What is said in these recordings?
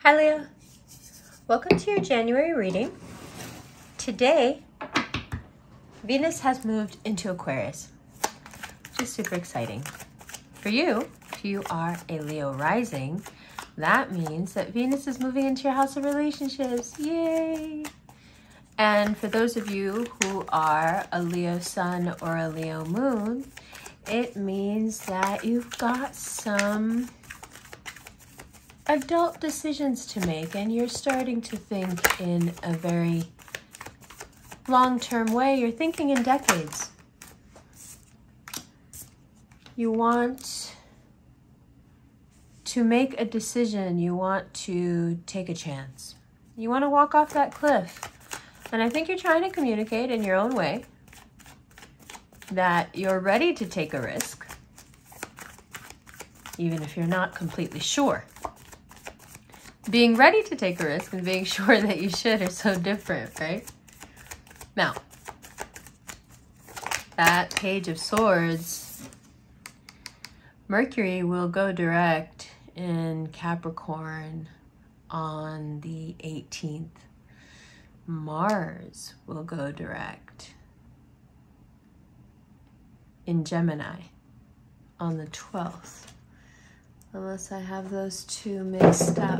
Hi Leo, welcome to your January reading. Today, Venus has moved into Aquarius, which is super exciting. For you, if you are a Leo rising, that means that Venus is moving into your house of relationships. Yay! And for those of you who are a Leo sun or a Leo moon, it means that you've got some adult decisions to make and you're starting to think in a very long-term way. You're thinking in decades. You want to make a decision. You want to take a chance. You want to walk off that cliff. And I think you're trying to communicate in your own way that you're ready to take a risk, even if you're not completely sure. Being ready to take a risk and being sure that you should are so different, right? Now, that Page of Swords, Mercury will go direct in Capricorn on the 18th. Mars will go direct in Gemini on the 12th. Unless I have those two mixed up,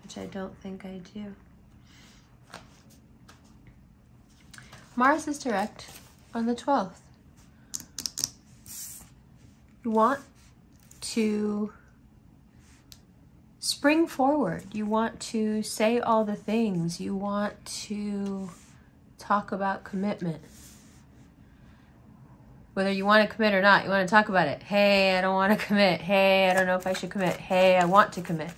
which I don't think I do. Mars is direct on the 12th. You want to spring forward. You want to say all the things. You want to talk about commitment. Whether you want to commit or not, you want to talk about it. Hey, I don't want to commit. Hey, I don't know if I should commit. Hey, I want to commit.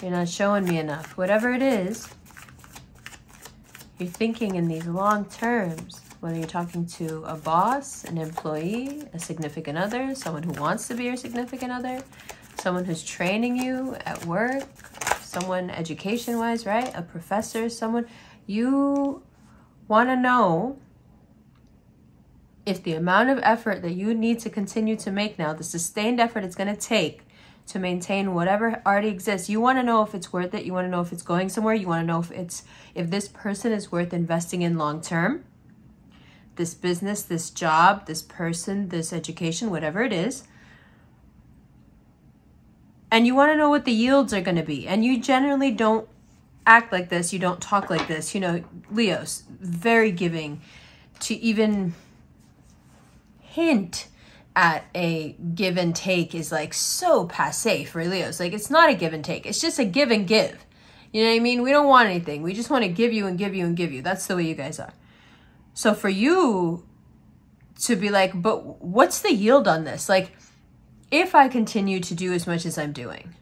You're not showing me enough. Whatever it is, you're thinking in these long terms. Whether you're talking to a boss, an employee, a significant other, someone who wants to be your significant other, someone who's training you at work, someone education-wise, right? A professor, someone. You want to know if the amount of effort that you need to continue to make now, the sustained effort it's going to take to maintain whatever already exists, you want to know if it's worth it. You want to know if it's going somewhere. You want to know if this person is worth investing in long term. This business, this job, this person, this education, whatever it is. And you want to know what the yields are going to be. And you generally don't act like this. You don't talk like this. You know, Leo's very giving to even hint at a give and take is like so passé for Leos. Like, it's not a give and take. It's just a give and give. You know what I mean? We don't want anything. We just want to give you and give you and give you. That's the way you guys are. So for you to be like, but what's the yield on this? Like, if I continue to do as much as I'm doing,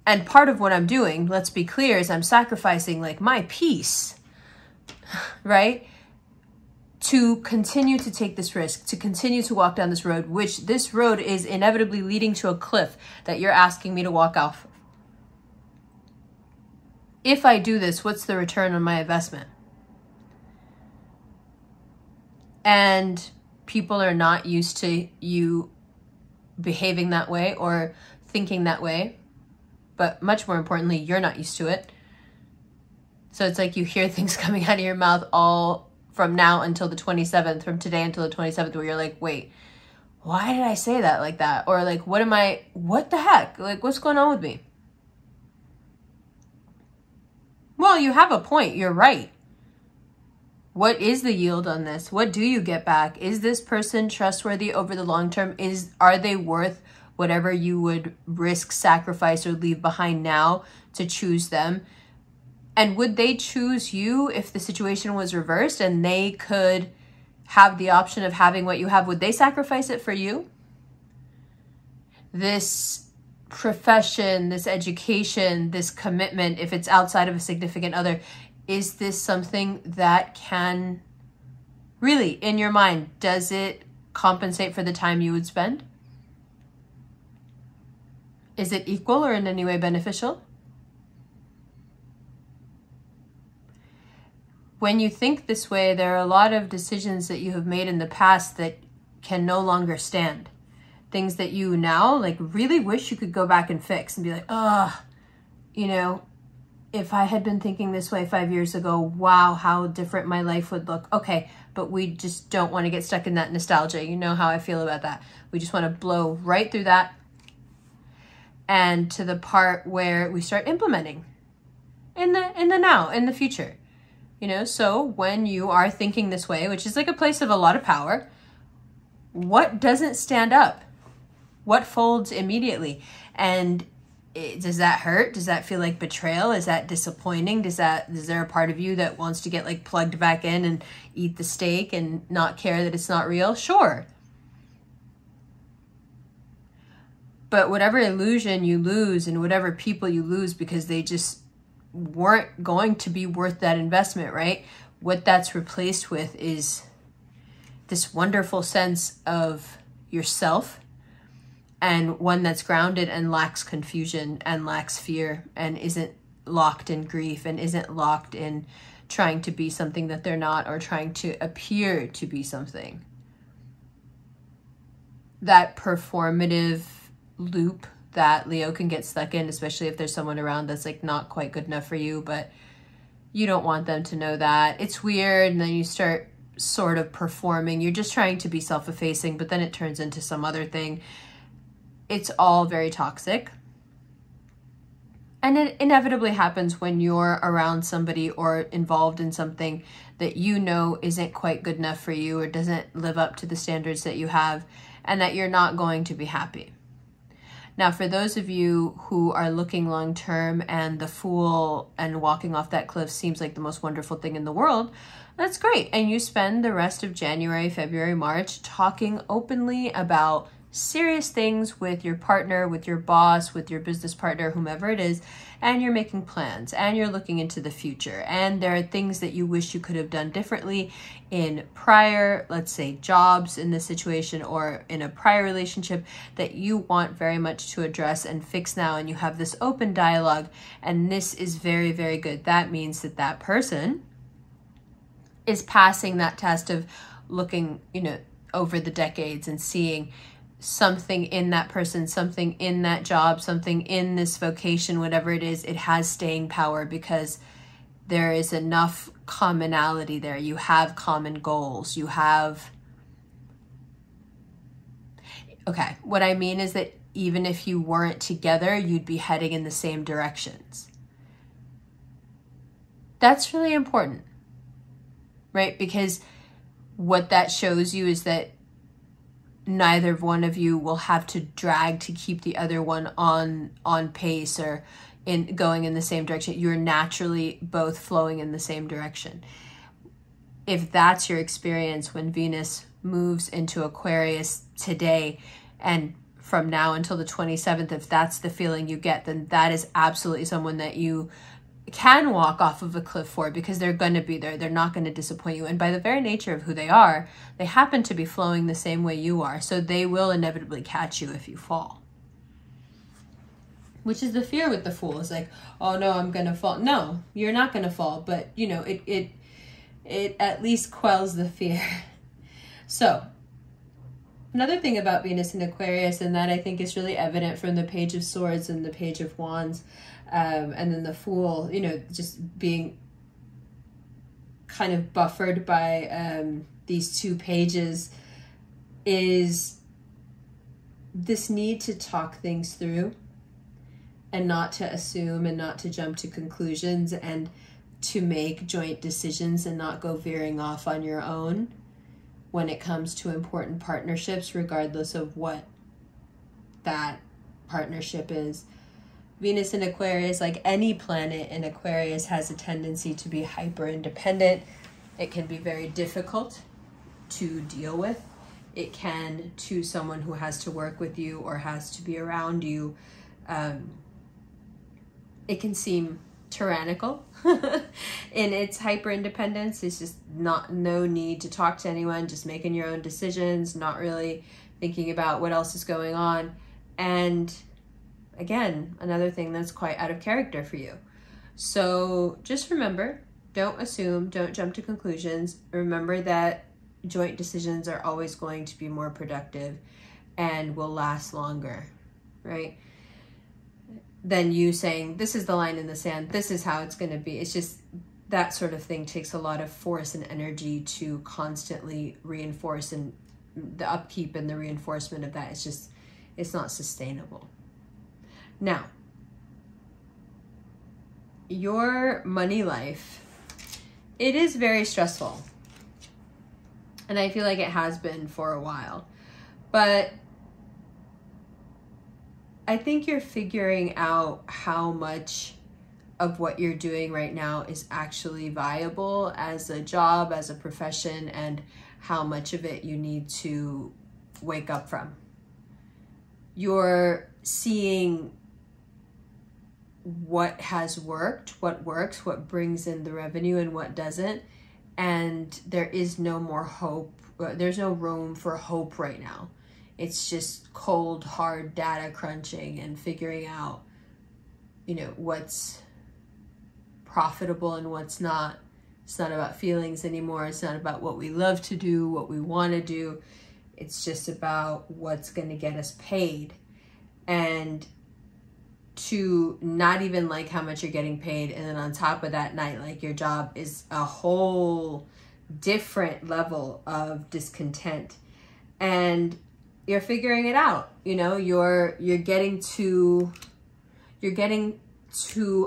and part of what I'm doing, let's be clear, is I'm sacrificing like my peace, right? To continue to take this risk, to continue to walk down this road, which this road is inevitably leading to a cliff that you're asking me to walk off of. If I do this, what's the return on my investment? And people are not used to you behaving that way or thinking that way. But much more importantly, you're not used to it. So it's like you hear things coming out of your mouth all from now until the 27th, from today until the 27th, where you're like, wait, why did I say that like that? Or like, what the heck? Like, what's going on with me? Well, you have a point. You're right. What is the yield on this? What do you get back? Is this person trustworthy over the long term? Are they worth whatever you would risk, sacrifice, or leave behind now to choose them? And would they choose you if the situation was reversed and they could have the option of having what you have? Would they sacrifice it for you? This profession, this education, this commitment, if it's outside of a significant other, is this something that can really, in your mind, does it compensate for the time you would spend? Is it equal or in any way beneficial? When you think this way, there are a lot of decisions that you have made in the past that can no longer stand. things that you now like really wish you could go back and fix and be like, oh, you know, if I had been thinking this way 5 years ago, wow, how different my life would look. Okay, but we just don't want to get stuck in that nostalgia. You know how I feel about that. We just want to blow right through that and to the part where we start implementing in the now, in the future. You know, so when you are thinking this way, which is like a place of a lot of power, what doesn't stand up? What folds immediately? And does that hurt? Does that feel like betrayal? Is that disappointing? Is there a part of you that wants to get like plugged back in and eat the steak and not care that it's not real? Sure. But whatever illusion you lose and whatever people you lose because they just weren't going to be worth that investment, right? What that's replaced with is this wonderful sense of yourself, and one that's grounded and lacks confusion and lacks fear and isn't locked in grief and isn't locked in trying to be something that they're not or trying to appear to be something. That performative loop that Leo can get stuck in, especially if there's someone around that's like not quite good enough for you, but you don't want them to know that. It's weird, and then you start sort of performing. You're just trying to be self-effacing, but then it turns into some other thing. It's all very toxic. And it inevitably happens when you're around somebody or involved in something that you know isn't quite good enough for you or doesn't live up to the standards that you have, and that you're not going to be happy. Now, for those of you who are looking long-term and the Fool and walking off that cliff seems like the most wonderful thing in the world, that's great. And you spend the rest of January, February, March talking openly about serious things with your partner, with your boss, with your business partner, whomever it is, and you're making plans and you're looking into the future. And there are things that you wish you could have done differently in prior, let's say, jobs in this situation or in a prior relationship that you want very much to address and fix now. And you have this open dialogue, and this is very, very good. That means that that person is passing that test of looking, you know, over the decades and seeing something in that person, something in that job, something in this vocation, whatever it is, it has staying power because there is enough commonality there. You have common goals. You have... Okay, what I mean is that even if you weren't together, you'd be heading in the same directions. That's really important, right? Because what that shows you is that neither one of you will have to drag to keep the other one on pace or in going in the same direction. You're naturally both flowing in the same direction. If that's your experience when Venus moves into Aquarius today and from now until the 27th, if that's the feeling you get, then that is absolutely someone that you can walk off of a cliff for, because they're going to be there. They're not going to disappoint you. And by the very nature of who they are, they happen to be flowing the same way you are. So they will inevitably catch you if you fall. Which is the fear with the Fool. It's like, oh no, I'm going to fall. No, you're not going to fall. But, you know, it at least quells the fear. So another thing about Venus in Aquarius, and that I think is really evident from the Page of Swords and the Page of Wands, and then the Fool, you know, just being kind of buffered by these two pages, is this need to talk things through and not to assume and not to jump to conclusions and to make joint decisions and not go veering off on your own when it comes to important partnerships, regardless of what that partnership is. Venus in Aquarius, like any planet in Aquarius, has a tendency to be hyper independent. It can be very difficult to deal with. It can, to someone who has to work with you or has to be around you, it can seem tyrannical in its hyper independence. It's just no need to talk to anyone, just making your own decisions, not really thinking about what else is going on. And again, another thing that's quite out of character for you. So just remember, don't assume, don't jump to conclusions. Remember that joint decisions are always going to be more productive. and will last longer, right? Than you saying, this is the line in the sand, this is how it's going to be. It's just that sort of thing takes a lot of force and energy to constantly reinforce, and the upkeep and the reinforcement of that is just, it's not sustainable. Now, your money life, it is very stressful. And I feel like it has been for a while. But I think you're figuring out how much of what you're doing right now is actually viable as a job, as a profession, and how much of it you need to wake up from. You're seeing what has worked, what works, what brings in the revenue and what doesn't. And there is no more hope. There's no room for hope right now. It's just cold, hard data crunching and figuring out, you know, what's profitable and what's not. It's not about feelings anymore. It's not about what we love to do, what we want to do. It's just about what's going to get us paid. And to not even like how much you're getting paid, and then on top of that, not like your job, is a whole different level of discontent. And you're figuring it out. You know, you're getting to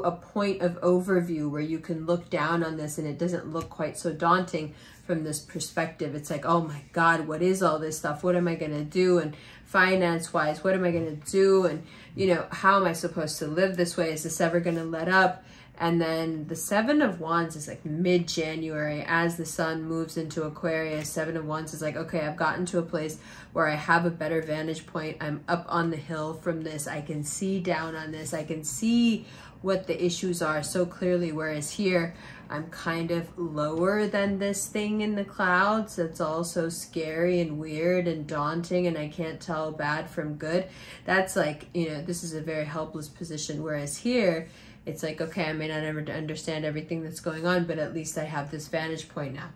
a point of overview where you can look down on this and it doesn't look quite so daunting from this perspective. It's like, oh my God, what is all this stuff? What am I going to do? And finance wise, what am I going to do? And, you know, how am I supposed to live this way? Is this ever going to let up? And then the Seven of Wands is like mid-January as the sun moves into Aquarius. Seven of Wands is like, okay, I've gotten to a place where I have a better vantage point. I'm up on the hill from this. I can see down on this. I can see what the issues are so clearly. Whereas here, I'm kind of lower than this thing in the clouds. That's all so scary and weird and daunting, and I can't tell bad from good. That's like, you know, this is a very helpless position. Whereas here, it's like, okay, I may not ever understand everything that's going on, but at least I have this vantage point now.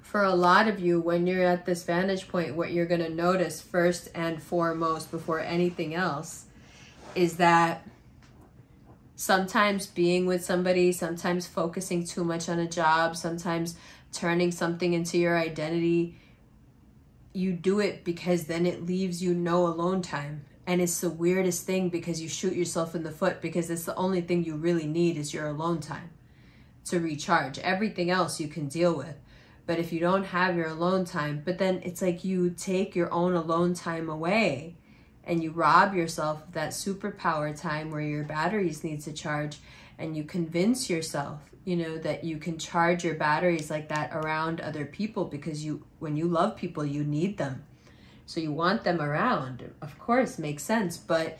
For a lot of you, when you're at this vantage point, what you're going to notice first and foremost before anything else is that sometimes being with somebody, sometimes focusing too much on a job, sometimes turning something into your identity, you do it because then it leaves you no alone time. And it's the weirdest thing because you shoot yourself in the foot, because it's the only thing you really need is your alone time to recharge. Everything else you can deal with. But if you don't have your alone time, but then it's like you take your own alone time away and you rob yourself of that superpower time where your batteries need to charge, and you convince yourself, you know, that you can charge your batteries like that around other people, because when you love people, you need them. So you want them around, of course, makes sense. But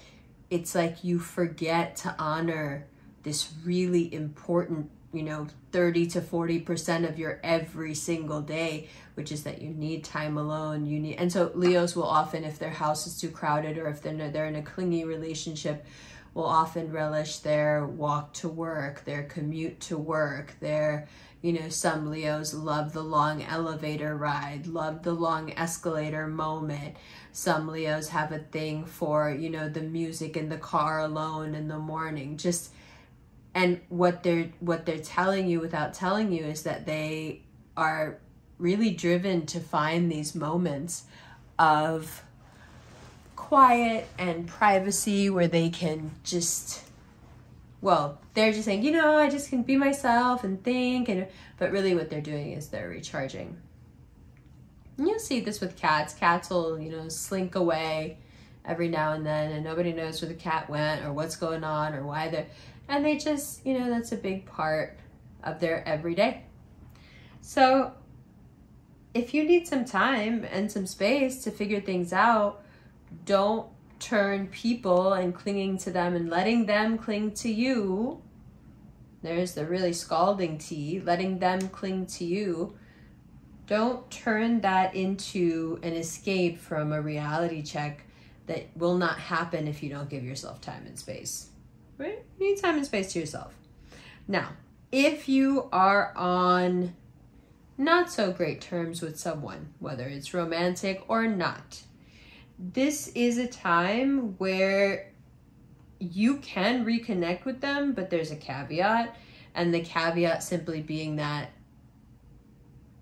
it's like you forget to honor this really important, you know, 30 to 40% of your every single day, which is that you need time alone. And so Leos will often, if their house is too crowded or if they're in a clingy relationship, will often relish their walk to work, their commute to work, their, you know, some Leos love the long elevator ride, love the long escalator moment. Some Leos have a thing for, you know, the music in the car alone in the morning. And what they're telling you without telling you is that they are really driven to find these moments of quiet and privacy where they can just, well, they're just saying, you know, I just can be myself and think, but really what they're doing is they're recharging. And you'll see this with cats. Cats will, you know, slink away every now and then, and nobody knows where the cat went or what's going on or why they're, and they just, you know, that's a big part of their everyday. So if you need some time and some space to figure things out, don't turn people and clinging to them and letting them cling to you. There's the really scalding tea, letting them cling to you. Don't turn that into an escape from a reality check that will not happen if you don't give yourself time and space. Right? You need time and space to yourself. Now, if you are on not so great terms with someone, whether it's romantic or not. This is a time where you can reconnect with them, but there's a caveat, and the caveat simply being that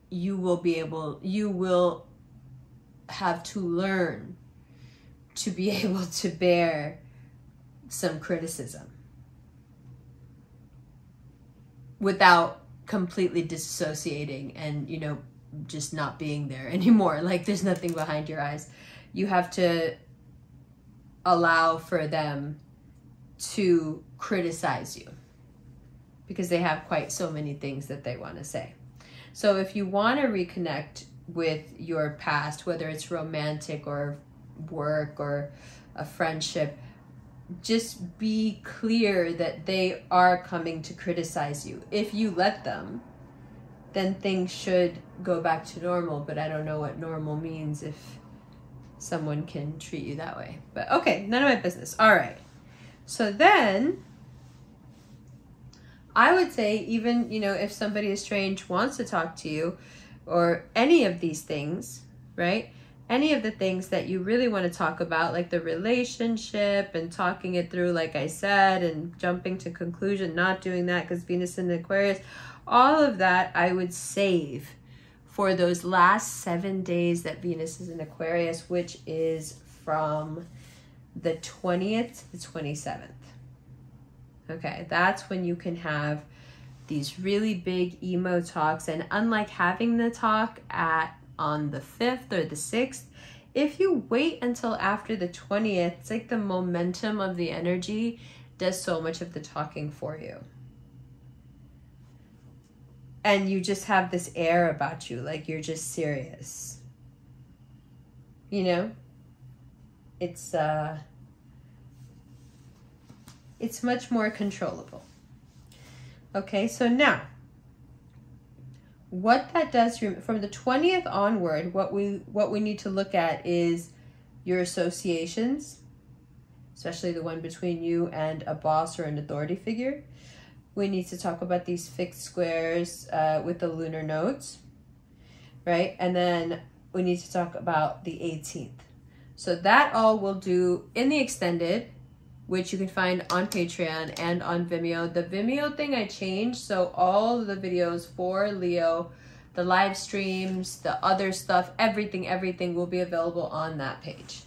you will have to learn to be able to bear some criticism without completely disassociating and, you know, just not being there anymore. Like there's nothing behind your eyes. You have to allow for them to criticize you because they have quite so many things that they want to say. So if you want to reconnect with your past, whether it's romantic or work or a friendship, just be clear that they are coming to criticize you. If you let them, then things should go back to normal, but I don't know what normal means if someone can treat you that way. But okay, none of my business. All right. So then I would say, even, you know, if somebody estranged wants to talk to you or any of these things, right? Any of the things that you really want to talk about, like the relationship and talking it through, like I said, and jumping to conclusion, not doing that because Venus in Aquarius, all of that I would save for those last 7 days that Venus is in Aquarius, which is from the 20th to the 27th. Okay, that's when you can have these really big emo talks. And unlike having the talk on the 5th or the 6th, if you wait until after the 20th, it's like the momentum of the energy does so much of the talking for you. And you just have this air about you, like you're just serious. You know? It's much more controllable. Okay, so now, what that does from the 20th onward, what we need to look at is your associations, especially the one between you and a boss or an authority figure. We need to talk about these fixed squares with the lunar nodes, right? And then we need to talk about the 18th. So that all we'll do in the extended, which you can find on Patreon and on Vimeo. The Vimeo thing I changed, so all the videos for Leo, the live streams, the other stuff, everything will be available on that page.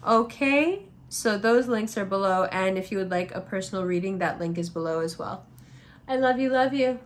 Okay, so those links are below, and if you would like a personal reading, that link is below as well. I love you, love you.